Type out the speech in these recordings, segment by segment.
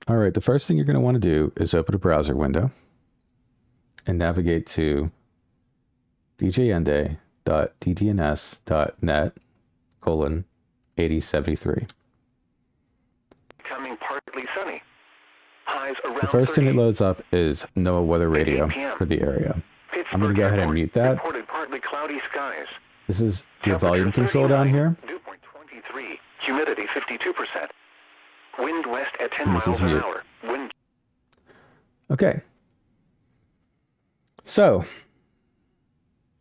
All right, the first thing you're going to want to do is open a browser window and navigate to djnday.ddns.net:8073. Becoming partly sunny. Highs around The first thing 30. that loads up is NOAA weather radio for the area. I'm going to go ahead and mute that. Reported partly cloudy skies. This is your volume control down here. Dew point 23. Humidity 52%. Wind west at 10 And this miles is an mute. hour. Wind. Okay. So,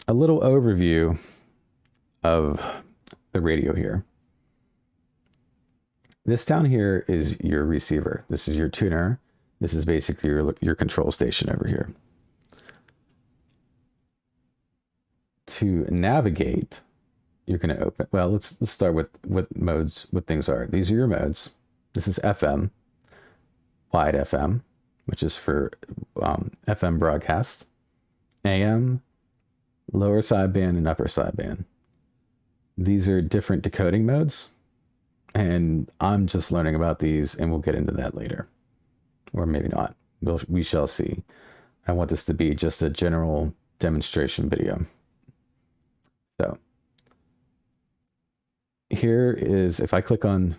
a little overview of the radio here. This down here is your receiver. This is your tuner. This is basically your control station over here. To navigate, you're going to open, well, let's start with what modes, what things are. These are your modes. This is FM, wide FM, which is for FM broadcast, AM, lower sideband, and upper sideband. These are different decoding modes, and I'm just learning about these, and we'll get into that later. Or maybe not. We shall see. I want this to be just a general demonstration video. So here is, if I click on,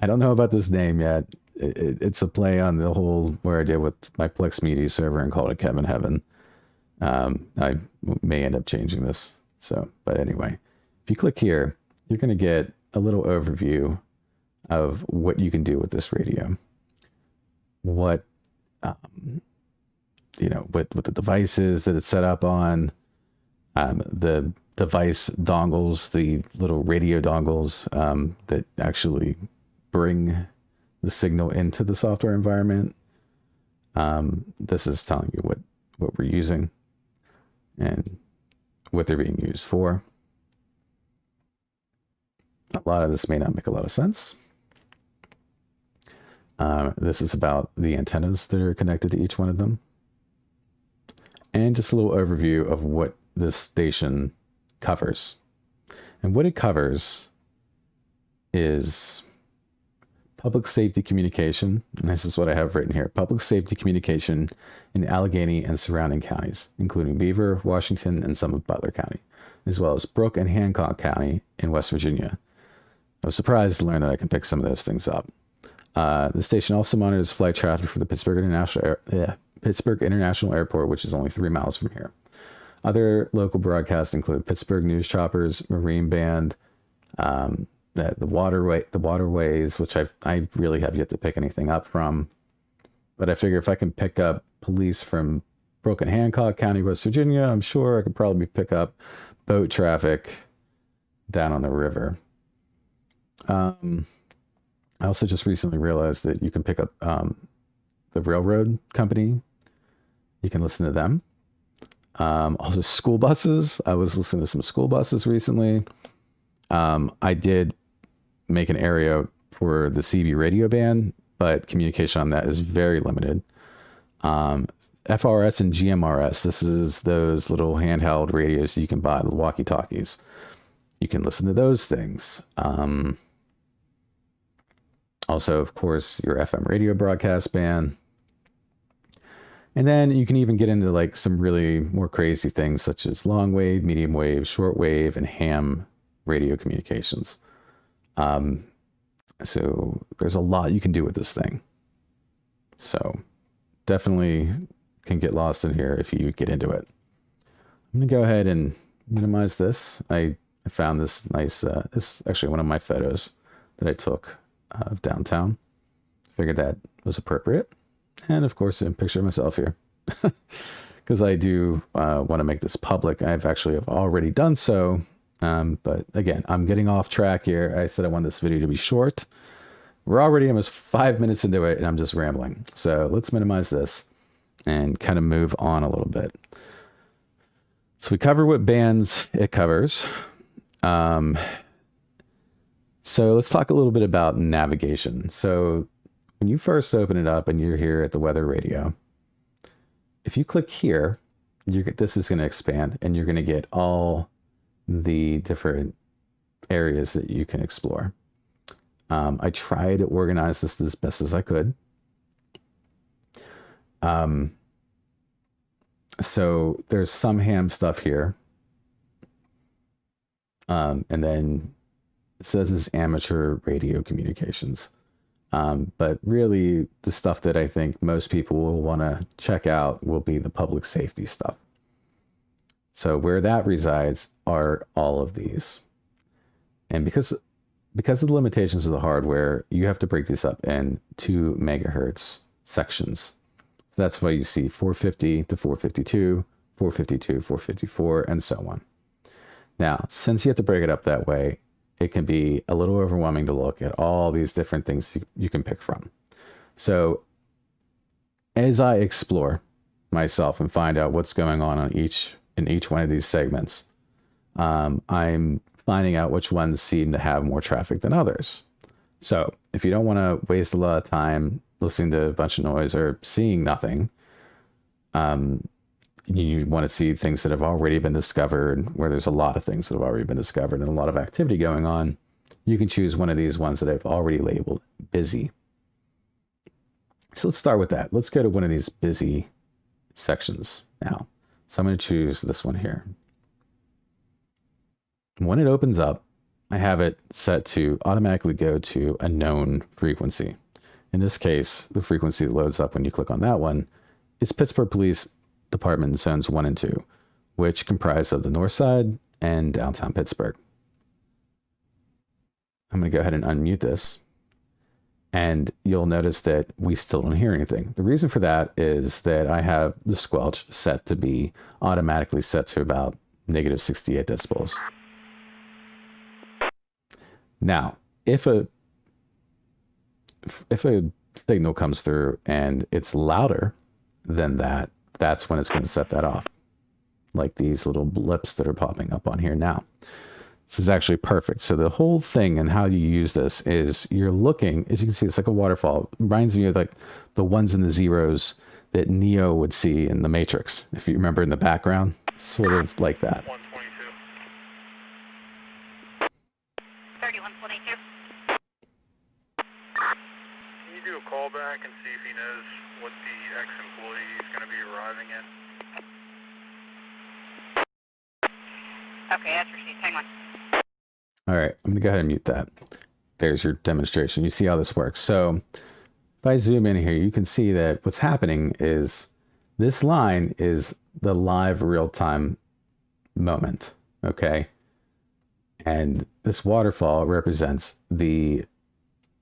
I don't know about this name yet. It's a play on the whole where I did with my Plex Media server and called it Kevin Heaven. I may end up changing this. So, but anyway, if you click here, you're going to get a little overview of what you can do with this radio. What, you know, what the devices that it's set up on, the device dongles, the little radio dongles that actually bring the signal into the software environment. This is telling you what we're using and what they're being used for. A lot of this may not make a lot of sense. This is about the antennas that are connected to each one of them. And just a little overview of what this station covers. And what it covers is public safety communication, and this is what I have written here: public safety communication in Allegheny and surrounding counties, including Beaver, Washington, and some of Butler County, as well as Brooke and Hancock County in West Virginia. I was surprised to learn that I can pick some of those things up. The station also monitors flight traffic for the Pittsburgh International Airport, which is only 3 miles from here. Other local broadcasts include Pittsburgh News Choppers, Marine Band, the waterways, which I really have yet to pick anything up from. But I figure if I can pick up police from Brooke and Hancock County, West Virginia, I'm sure I could probably pick up boat traffic down on the river. I also just recently realized that you can pick up the railroad company. You can listen to them. Also school buses. I was listening to some school buses recently. I did make an area for the CB radio band, but communication on that is very limited. FRS and GMRS. This is those little handheld radios you can buy, the walkie-talkies. You can listen to those things. Also, of course, your FM radio broadcast band. And then you can even get into like some really more crazy things such as long wave, medium wave, short wave, and ham radio communications. So there's a lot you can do with this thing. So definitely can get lost in here if you get into it. I'm going to go ahead and minimize this. I found this nice, this is actually one of my photos that I took of downtown. Figured that was appropriate. And of course, a picture of myself here. Because I do want to make this public. I've actually already done so. But again, I'm getting off track here. I said I want this video to be short. We're already almost 5 minutes into it and I'm just rambling. So let's minimize this and kind of move on a little bit. So we cover what bands it covers. So let's talk a little bit about navigation. So when you first open it up and you're here at the weather radio, if you click here, this is going to expand and you're going to get all the different areas that you can explore. I tried to organize this as best as I could. So there's some ham stuff here. And then it says it's amateur radio communications. But really, the stuff that I think most people will want to check out will be the public safety stuff. So where that resides are all of these. And because of the limitations of the hardware, you have to break these up in 2 megahertz sections. So that's why you see 450 to 452, 452, 454, and so on. Now, since you have to break it up that way, it can be a little overwhelming to look at all these different things you can pick from. So as I explore myself and find out what's going on in each one of these segments, I'm finding out which ones seem to have more traffic than others. So if you don't want to waste a lot of time listening to a bunch of noise or seeing nothing, you want to see things that have already been discovered, where there's a lot of things that have already been discovered and a lot of activity going on, you can choose one of these ones that I've already labeled busy. So let's start with that. Let's go to one of these busy sections now. So I'm going to choose this one here. When it opens up, I have it set to automatically go to a known frequency. In this case, the frequency that loads up when you click on that one is Pittsburgh Police Department Zones 1 and 2, which comprise of the North Side and downtown Pittsburgh. I'm going to go ahead and unmute this, and you'll notice that we still don't hear anything. The reason for that is that I have the squelch set to be automatically set to about negative 68 decibels. Now, if a signal comes through and it's louder than that, that's when it's going to set that off. Like these little blips that are popping up on here now. This is actually perfect. So the whole thing and how you use this is you're looking, as you can see, it's like a waterfall. It reminds me of like the ones and the zeros that Neo would see in the Matrix. If you remember in the background, sort of like that. 3122. Can you do a call back and see if he knows what the ex-employee is going to be arriving in? Okay, that's received. Hang on. All right, I'm going to go ahead and mute that. There's your demonstration. You see how this works. So if I zoom in here, you can see that what's happening is this line is the live real-time moment, okay? And this waterfall represents the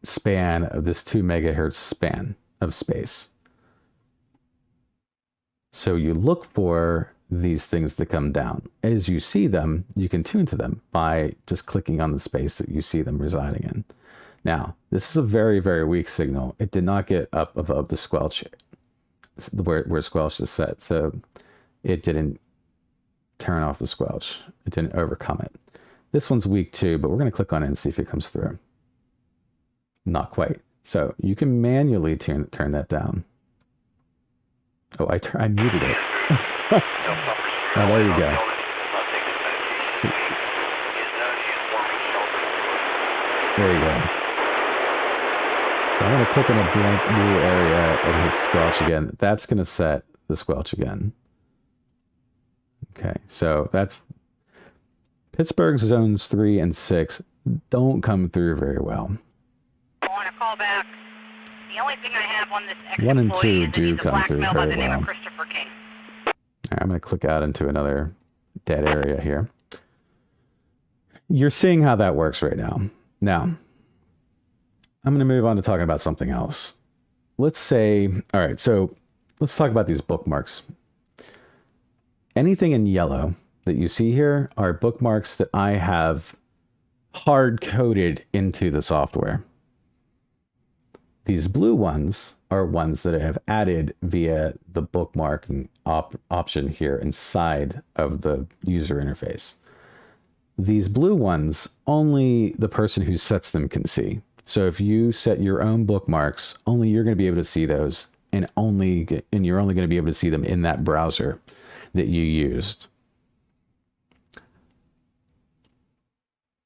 span of this 2 megahertz span of space. So you look for these things to come down. As you see them, you can tune to them by just clicking on the space that you see them residing in. Now, this is a very, very weak signal. It did not get up above the squelch, where squelch is set. So it didn't turn off the squelch. It didn't overcome it. This one's weak too, but we're going to click on it and see if it comes through. Not quite. So you can manually turn that down. Oh, I muted it. Oh, there you go. See, there you go. So I'm going to click on a blank new area and hit squelch again. That's going to set the squelch again. Okay, so that's Pittsburgh zones 3 and 6 don't come through very well. I want to call back. The only thing I have on this 1 and 2 do come through very well. I'm going to click out into another dead area here. You're seeing how that works right now. Now, I'm going to move on to talking about something else. Let's say, all right, so let's talk about these bookmarks. Anything in yellow that you see here are bookmarks that I have hard-coded into the software. These blue ones are ones that I have added via the bookmarking option here inside of the user interface. These blue ones, only the person who sets them can see. So if you set your own bookmarks, only you're going to be able to see those, and you're only going to be able to see them in that browser that you used.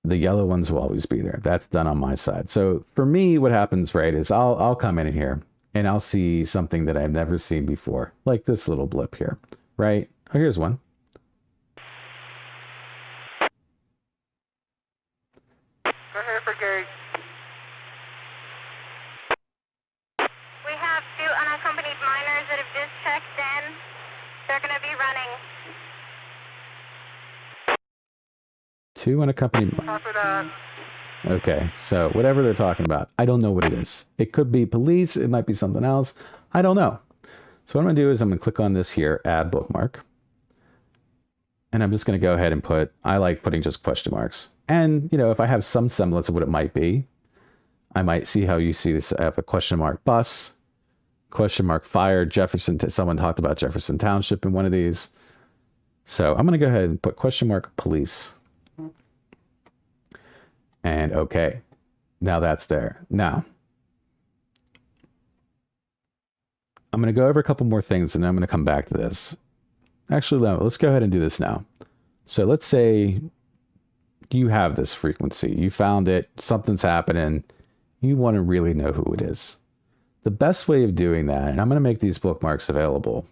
the yellow ones will always be there. That's done on my side. So for me, what happens, right, is I'll come in here and I'll see something that I've never seen before, like this little blip here, right? Oh, here's one. Go ahead for gate. We have 2 unaccompanied minors that have just checked in. They're going to be running. 2 unaccompanied. Copy that. Okay, so whatever they're talking about, I don't know what it is. It could be police, it might be something else. I don't know. So what I'm going to do is I'm going to click on this here, add bookmark. And I'm just going to go ahead and I like putting just question marks. And, you know, if I have some semblance of what it might be, I might see how you see this. I have a question mark bus, question mark fire, Jefferson. Someone talked about Jefferson Township in one of these. So I'm going to go ahead and put question mark police. And okay, now that's there. Now, I'm going to go over a couple more things and then I'm going to come back to this. Actually, let's go ahead and do this now. So let's say you have this frequency. You found it, something's happening. You want to really know who it is. The best way of doing that, and I'm going to make these bookmarks available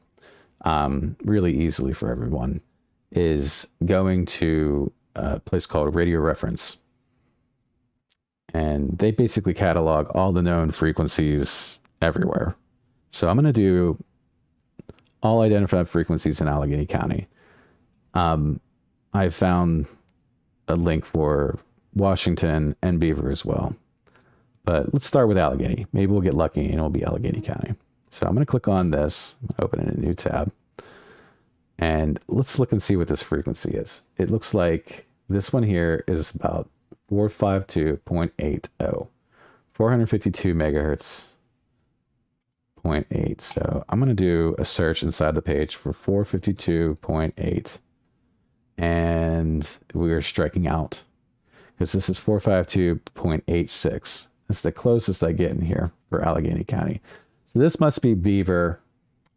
really easily for everyone, is going to a place called Radio Reference. And they basically catalog all the known frequencies everywhere. So I'm going to do all identified frequencies in Allegheny County. I found a link for Washington and Beaver as well. But let's start with Allegheny. Maybe we'll get lucky and it'll be Allegheny County. So I'm going to click on this, open it in a new tab. And let's look and see what this frequency is. It looks like this one here is about 452.80, 452 megahertz, 0.8. So I'm going to do a search inside the page for 452.8. And we are striking out because this is 452.86. That's the closest I get in here for Allegheny County. So this must be Beaver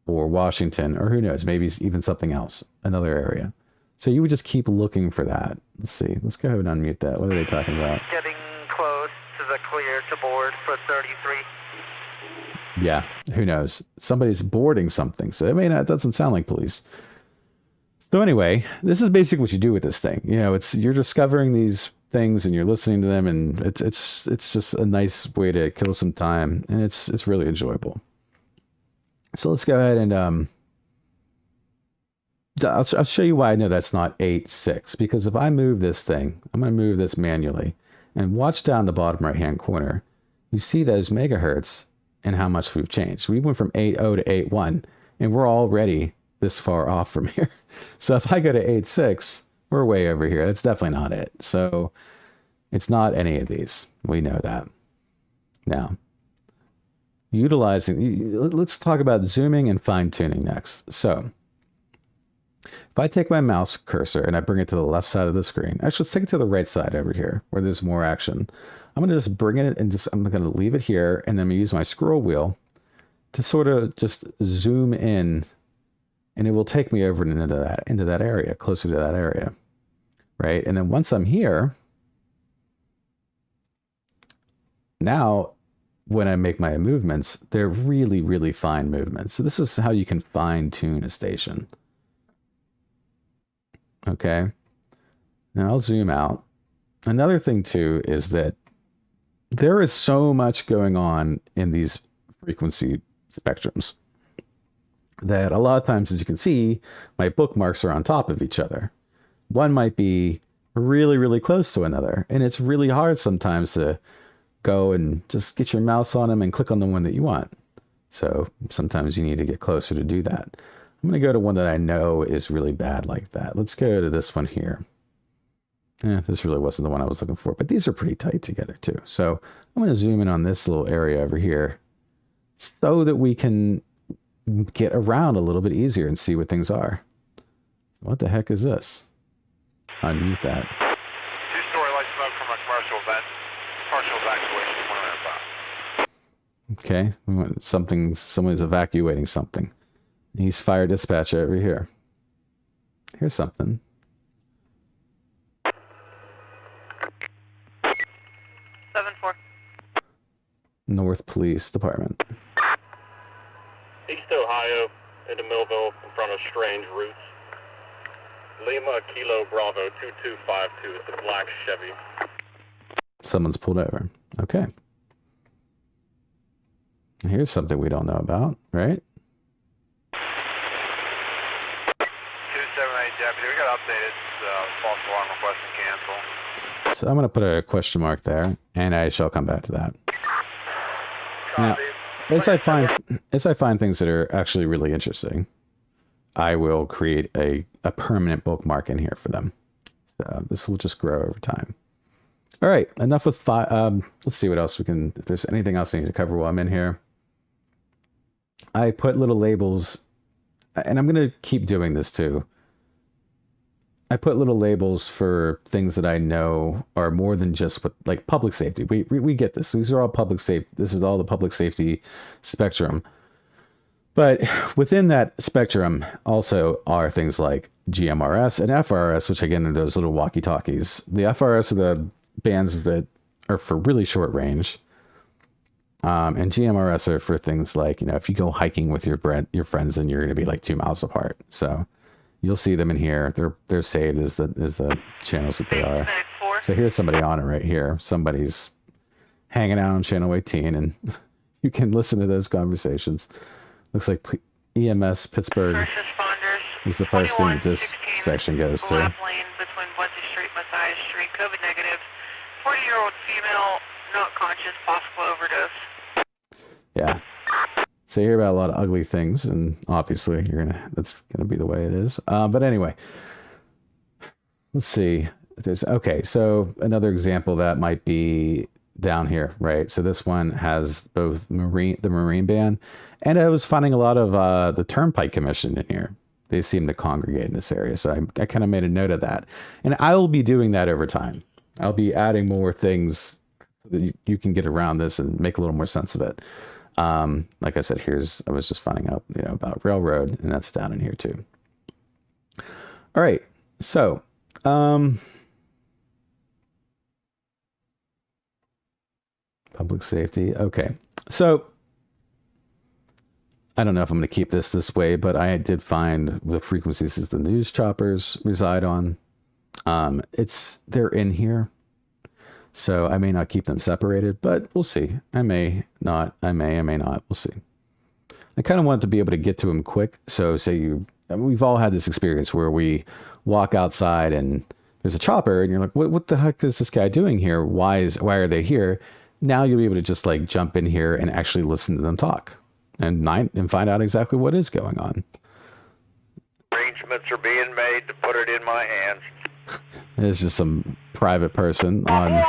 or Washington, or who knows, maybe even something else, another area. So you would just keep looking for that. Let's see. Let's go ahead and unmute that. What are they talking about? Getting close to the clear to board for 33. Yeah, who knows? Somebody's boarding something. So I mean, that doesn't sound like police. So anyway, this is basically what you do with this thing. You know, you're discovering these things and you're listening to them, and it's just a nice way to kill some time, and it's really enjoyable. So let's go ahead and I'll show you why I know that's not 8.6, because if I move this thing, I'm going to move this manually, and watch down the bottom right hand corner. You see those megahertz and how much we've changed. We went from 8.0 to 8.1, and we're already this far off from here. So if I go to 8.6, we're way over here. That's definitely not it. So it's not any of these. We know that. Now, let's talk about zooming and fine tuning next. So if I take my mouse cursor and I bring it to the left side of the screen, actually let's take it to the right side over here where there's more action. I'm going to just bring it and I'm going to leave it here, and then I'm going to use my scroll wheel to sort of just zoom in, and it will take me over into that area, closer to that area, right? And then once I'm here, now when I make my movements, they're really, really fine movements. So this is how you can fine tune a station. Okay. Now I'll zoom out. Another thing too is that there is so much going on in these frequency spectrums that a lot of times, as you can see, my bookmarks are on top of each other. One might be really, really close to another, and it's really hard sometimes to go and just get your mouse on them and click on the one that you want. So sometimes you need to get closer to do that. I'm going to go to one that I know is really bad like that. Let's go to this one here. This really wasn't the one I was looking for, but these are pretty tight together too. So I'm going to zoom in on this little area over here so that we can get around a little bit easier and see what things are. What the heck is this? Unmute that. Two-story light smoke from a commercial event. Partial evacuation, 105. Okay, we want someone's evacuating something. He's fire dispatch over here. Here's something. North Police Department. East Ohio, into Millville, in front of Strange Roots. Lima Kilo Bravo 2252. It's a black Chevy. Someone's pulled over. Okay. Here's something we don't know about, right? 278 deputy, we got updated. False alarm request and cancel. So I'm going to put a question mark there, and I shall come back to that. Now, as I find things that are actually really interesting, I will create a permanent bookmark in here for them. So this will just grow over time. All right, enough with let's see what else we can, if there's anything else I need to cover while I'm in here. I put little labels, and I'm going to keep doing this too. I put little labels for things that I know are more than just what, like public safety. We get this. These are all public safety. This is all the public safety spectrum. But within that spectrum also are things like GMRS and FRS, which again are those little walkie-talkies. The FRS are the bands that are for really short range. And GMRS are for things like, if you go hiking with your friends and you're going to be like 2 miles apart. So you'll see them in here. They're saved as the channels that they are. So here's somebody on it right here. Somebody's hanging out on channel 18, and you can listen to those conversations. Looks like EMS Pittsburgh is the first thing that this section goes to. Left lane between Bunsey Street, Messiah Street, COVID negative, 40-year-old female, not conscious, possible overdose. Yeah. So you hear about a lot of ugly things, and obviously that's gonna be the way it is. But anyway, let's see. So another example that might be down here, right? So this one has both the Marine Band, and I was finding a lot of the Turnpike Commission in here. They seem to congregate in this area, so I kind of made a note of that, and I will be doing that over time. I'll be adding more things so that you can get around this and make a little more sense of it. Like I said, I was just finding out, about railroad, and that's down in here too. All right. So, public safety. Okay. So I don't know if I'm going to keep this way, but I did find the frequencies as the news choppers reside on. They're in here. So I may not keep them separated, but we'll see. I may not. I may not. We'll see. I kind of want to be able to get to them quick. So we've all had this experience where we walk outside and there's a chopper and you're like, what the heck is this guy doing here? Why are they here? Now you'll be able to just like jump in here and actually listen to them talk and find out exactly what is going on. Arrangements are being made to put it in my hands. It's just some private person on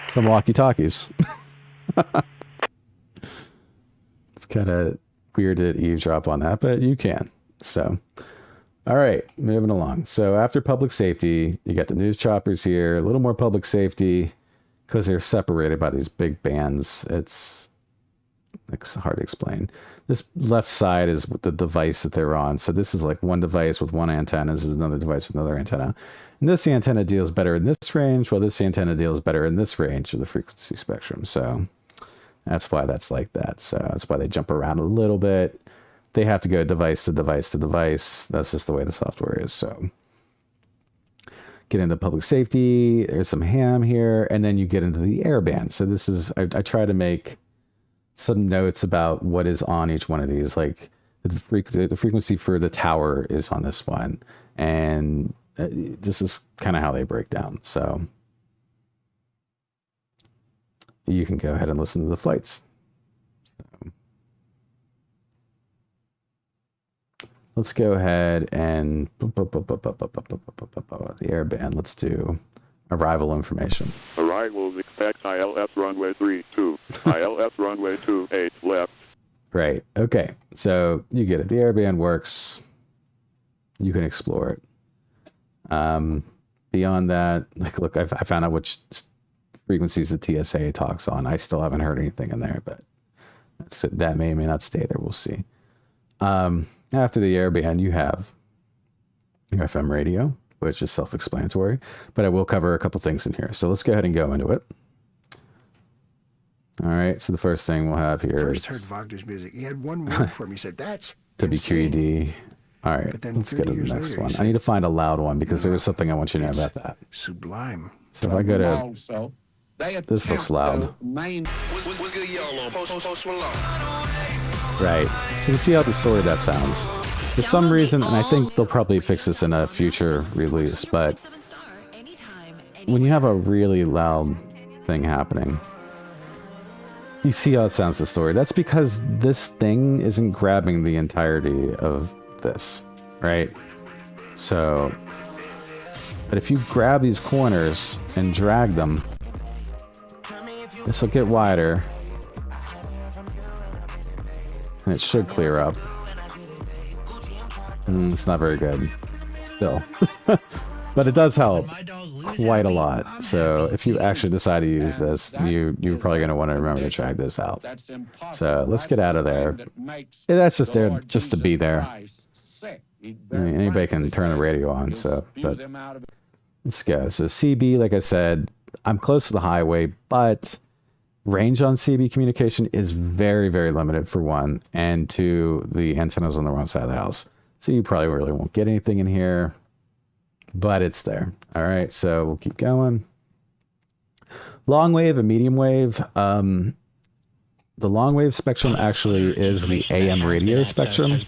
some walkie-talkies. It's kind of weird to eavesdrop on that, but you can. So, all right, moving along. So after public safety, you got the news choppers here, a little more public safety because they're separated by these big bands. It's hard to explain. This left side is the device that they're on. So this is like one device with one antenna. This is another device with another antenna. And this antenna deals better in this range, while this antenna deals better in this range of the frequency spectrum. So that's why that's like that. So that's why they jump around a little bit. They have to go device to device to device. That's just the way the software is. So get into public safety. There's some ham here. And then you get into the airband. So this is, I try to make some notes about what is on each one of these. Like the frequency for the tower is on this one. And this is kind of how they break down. So you can go ahead and listen to the flights. So let's go ahead and the airband. Let's do arrival information. Arrivals expect ILS runway 32, ILS runway 28 left. Right. Okay. So you get it. The airband works. You can explore it. Beyond that, like, look, I found out which frequencies the TSA talks on. I still haven't heard anything in there, but that may or may not stay there. We'll see. After the airband, you have your FM radio, which is self-explanatory, but I will cover a couple things in here. So let's go ahead and go into it. All right, so the first thing we'll have here First is heard Wagner's music. He had one word for me. He said, "That's insane." WQED. All right, But then let's go 30 to the years next later, he one. I said, need to find a loud one because there was something I want you to know It's about that. sublime. So if I go to, Also, they this looks loud. main Right, so you see how distorted that sounds. For some reason, and I think they'll probably fix this in a future release, but when you have a really loud thing happening, you see how it sounds distorted. That's because this thing isn't grabbing the entirety of this, right? So, but if you grab these corners and drag them, this will get wider, and it should clear up. It's not very good, still. But it does help quite a lot. So if you actually decide to use this, you're probably going to want to remember to drag this out. So let's get out of there. Yeah, that's just there just to be there. I mean, anybody can turn the radio on. So, but let's go. So CB, like I said, I'm close to the highway, but range on CB communication is very, very limited for one, and two, the antenna's on the wrong side of the house. So you probably really won't get anything in here, but it's there. All right, so we'll keep going. Long wave and medium wave. The long wave spectrum actually is the AM radio spectrum.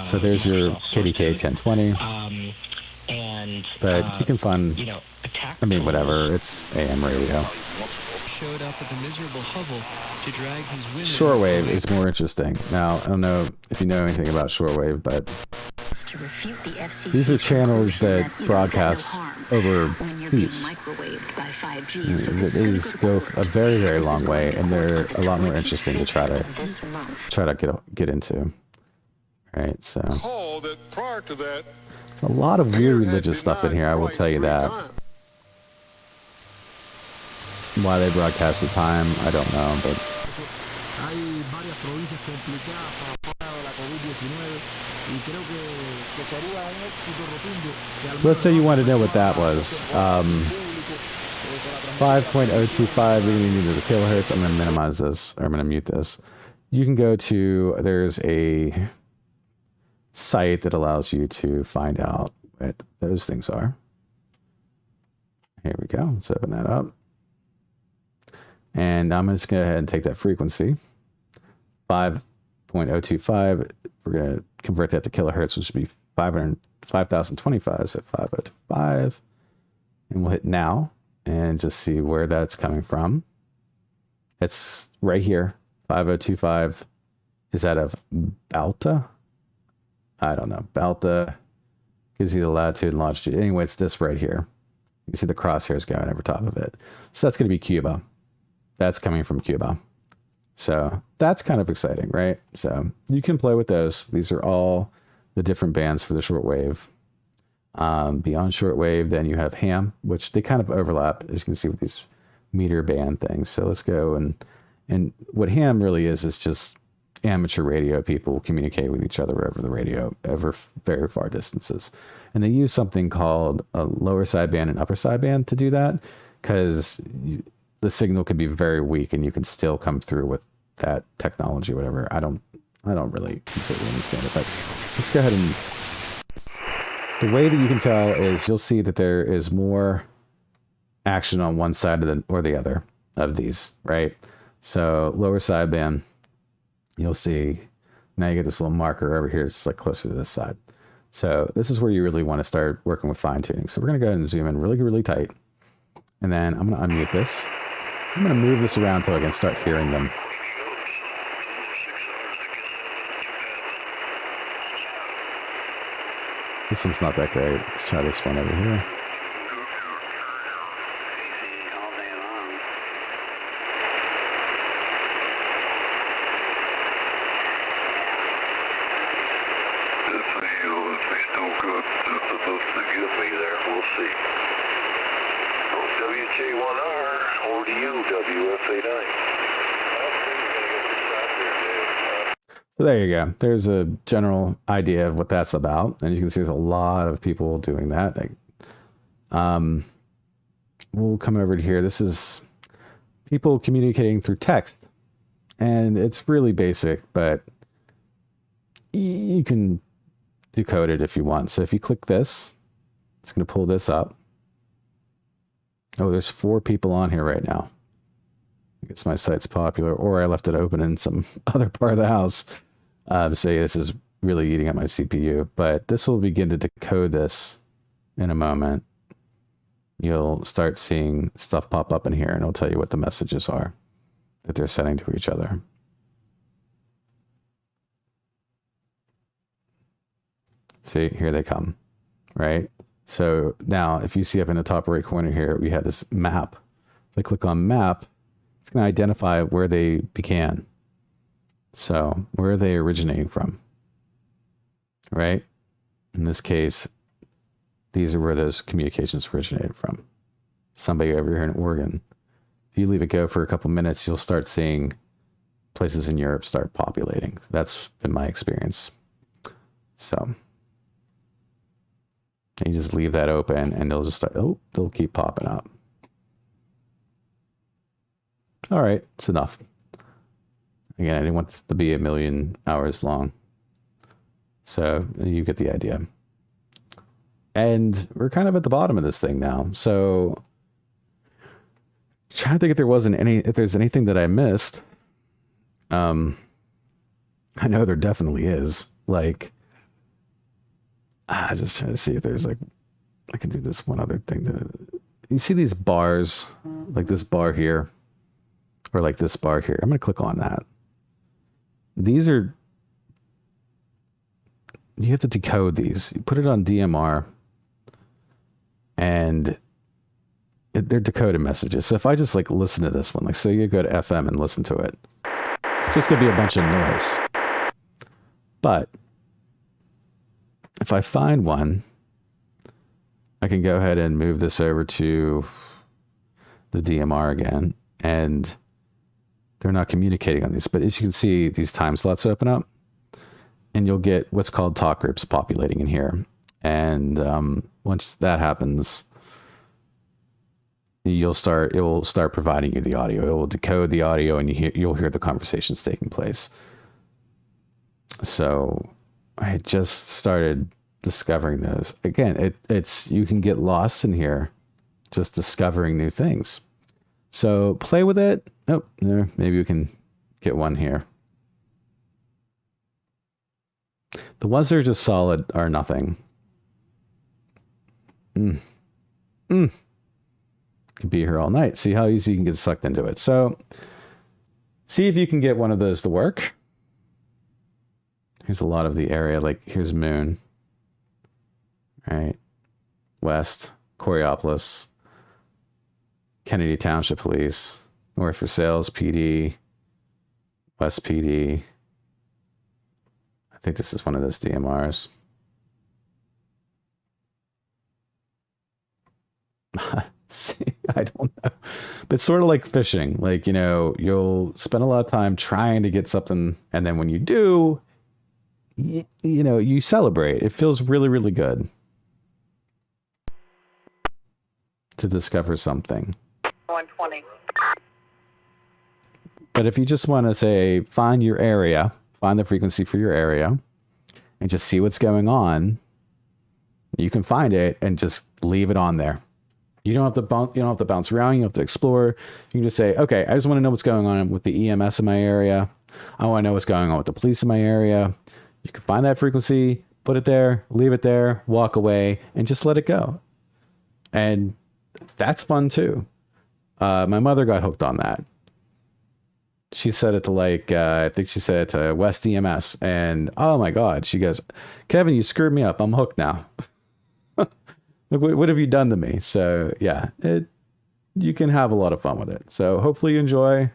So there's your KDK 1020. But you can find, I mean, whatever, it's AM radio. Showed up at the miserable hovel to drag his women. Shortwave is more interesting. Now, I don't know if you know anything about shortwave, but these are channels that broadcast over peace. These go a very, very long way, and they're a lot more interesting to try to get into. All right, so there's a lot of weird religious stuff in here, I will tell you that. Why they broadcast the time, I don't know, but let's say you want to know what that was. 5.025 reading into the kilohertz. I'm going to minimize this, or I'm going to mute this. You can go to, there's a site that allows you to find out what those things are. Here we go. Let's open that up. And I'm just going to go ahead and take that frequency, 5.025. We're going to convert that to kilohertz, which would be 5,025, so 5.025. And we'll hit now and just see where that's coming from. It's right here, 5.025. Is that of Balta? I don't know. Balta gives you the latitude and longitude. Anyway, it's this right here. You see the crosshairs going over top of it. So that's going to be Cuba. That's coming from Cuba. So that's kind of exciting, right? So you can play with those. These are all the different bands for the shortwave. Beyond shortwave, then you have ham, which they kind of overlap, as you can see with these meter band things. So let's go and what ham really is just amateur radio people communicate with each other over the radio over very far distances. And they use something called a lower sideband and upper sideband to do that, because the signal can be very weak and you can still come through with that technology, whatever. I don't really completely understand it, but let's go ahead and the way that you can tell is you'll see that there is more action on one side or the other of these, right? So lower sideband, you'll see now you get this little marker over here. It's like closer to this side. So this is where you really want to start working with fine tuning. So we're going to go ahead and zoom in really, really tight. And then I'm going to unmute this. I'm going to move this around until I can start hearing them. This one's not that great. Let's try this one over here. If they still good, supposed to give me there, we'll see. WJ1R or to UWF89. So there you go. There's a general idea of what that's about. And you can see there's a lot of people doing that. We'll come over to here. This is people communicating through text. And it's really basic, but you can decode it if you want. So if you click this, it's going to pull this up. Oh, there's 4 people on here right now. I guess my site's popular, or I left it open in some other part of the house. So this is really eating up my CPU, but this will begin to decode this in a moment. You'll start seeing stuff pop up in here, and it'll tell you what the messages are that they're sending to each other. See, here they come, right? So now if you see up in the top right corner here, we have this map. If I click on map, it's going to identify where they began. So where are they originating from, right? In this case, these are where those communications originated from. Somebody over here in Oregon. If you leave it go for a couple minutes, you'll start seeing places in Europe start populating. That's been my experience. So you just leave that open and they'll just start, oh, they'll keep popping up. All right, it's enough. Again, I didn't want this to be 1,000,000 hours long. So you get the idea. And we're kind of at the bottom of this thing now. So trying to think if there's anything that I missed. I know there definitely is. Like, I was just trying to see if there's like, I can do this one other thing. You see these bars, like this bar here, or like this bar here. I'm going to click on that. These are, you have to decode these. You put it on DMR, and they're decoded messages. So if I just like listen to this one, like say you go to FM and listen to it, it's just going to be a bunch of noise. But if I find one, I can go ahead and move this over to the DMR again, and they're not communicating on these. But as you can see, these time slots open up, and you'll get what's called talk groups populating in here. And once that happens, it will start providing you the audio. It will decode the audio, and you'll hear the conversations taking place. So I just started discovering those. Again, it's you can get lost in here just discovering new things. So play with it. Oh, there, maybe we can get one here. The ones that are just solid are nothing. Could be here all night. See how easy you can get sucked into it. So see if you can get one of those to work. Here's a lot of the area. Like here's Moon. Right. West, Coriopolis, Kennedy Township Police, North Versailles PD, West PD. I think this is one of those DMRs. See, I don't know. But it's sort of like fishing. Like, you know, you'll spend a lot of time trying to get something, and then when you do, you know, you celebrate. It feels really, really good to discover something. 120. But if you just want to say, find your area, find the frequency for your area, and just see what's going on, you can find it and just leave it on there. You don't have to bounce around. You don't have to explore. You can just say, okay, I just want to know what's going on with the EMS in my area. I want to know what's going on with the police in my area. You can find that frequency, put it there, leave it there, walk away, and just let it go. And that's fun too. My mother got hooked on that. She said it to like, I think she said it to West EMS, and oh my God, she goes, Kevin, you screwed me up. I'm hooked now. Look, what have you done to me? So yeah, you can have a lot of fun with it. So hopefully you enjoy.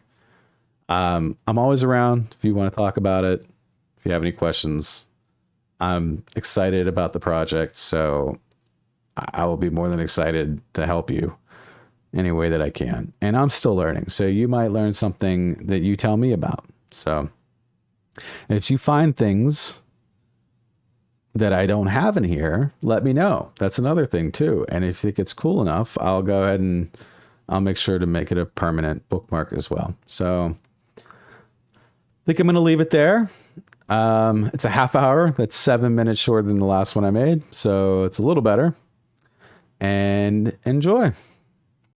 I'm always around if you want to talk about it. If you have any questions, I'm excited about the project. So I will be more than excited to help you any way that I can. And I'm still learning. So you might learn something that you tell me about. So if you find things that I don't have in here, let me know. That's another thing too. And if you think it's cool enough, I'll go ahead and I'll make sure to make it a permanent bookmark as well. So I think I'm going to leave it there. It's a half hour. That's 7 minutes shorter than the last one I made. So it's a little better. And enjoy.